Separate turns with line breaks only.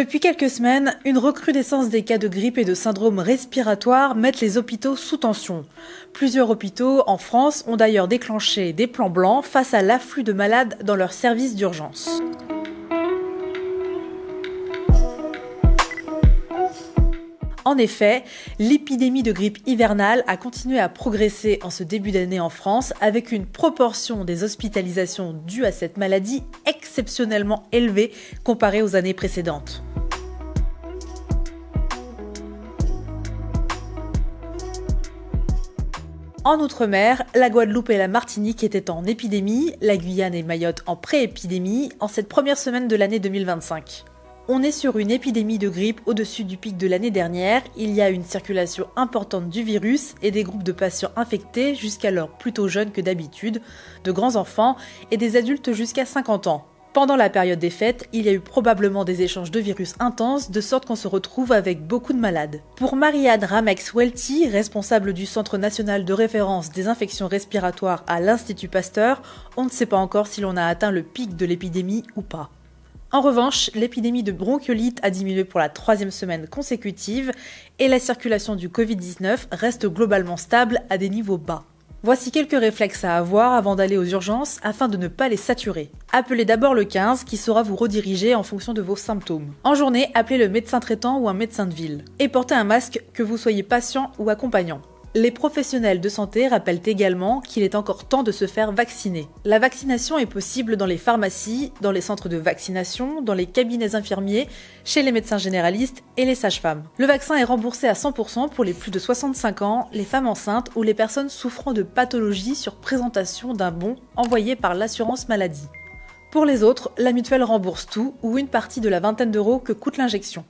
Depuis quelques semaines, une recrudescence des cas de grippe et de syndrome respiratoire mettent les hôpitaux sous tension. Plusieurs hôpitaux en France ont d'ailleurs déclenché des plans blancs face à l'afflux de malades dans leurs services d'urgence. En effet, l'épidémie de grippe hivernale a continué à progresser en ce début d'année en France avec une proportion des hospitalisations dues à cette maladie exceptionnellement élevée comparée aux années précédentes. En Outre-mer, la Guadeloupe et la Martinique étaient en épidémie, la Guyane et Mayotte en pré-épidémie en cette première semaine de l'année 2025. On est sur une épidémie de grippe au-dessus du pic de l'année dernière, il y a une circulation importante du virus et des groupes de patients infectés jusqu'alors plutôt jeunes que d'habitude, de grands enfants et des adultes jusqu'à 50 ans. Pendant la période des fêtes, il y a eu probablement des échanges de virus intenses, de sorte qu'on se retrouve avec beaucoup de malades. Pour Marie-Anne Ramex-Welty, responsable du Centre national de référence des infections respiratoires à l'Institut Pasteur, on ne sait pas encore si l'on a atteint le pic de l'épidémie ou pas. En revanche, l'épidémie de bronchiolite a diminué pour la 3e semaine consécutive et la circulation du Covid-19 reste globalement stable à des niveaux bas. Voici quelques réflexes à avoir avant d'aller aux urgences afin de ne pas les saturer. Appelez d'abord le 15 qui saura vous rediriger en fonction de vos symptômes. En journée, appelez le médecin traitant ou un médecin de ville. Et portez un masque que vous soyez patient ou accompagnant. Les professionnels de santé rappellent également qu'il est encore temps de se faire vacciner. La vaccination est possible dans les pharmacies, dans les centres de vaccination, dans les cabinets infirmiers, chez les médecins généralistes et les sages-femmes. Le vaccin est remboursé à 100% pour les plus de 65 ans, les femmes enceintes ou les personnes souffrant de pathologies sur présentation d'un bon envoyé par l'assurance maladie. Pour les autres, la mutuelle rembourse tout ou une partie de la vingtaine d'euros que coûte l'injection.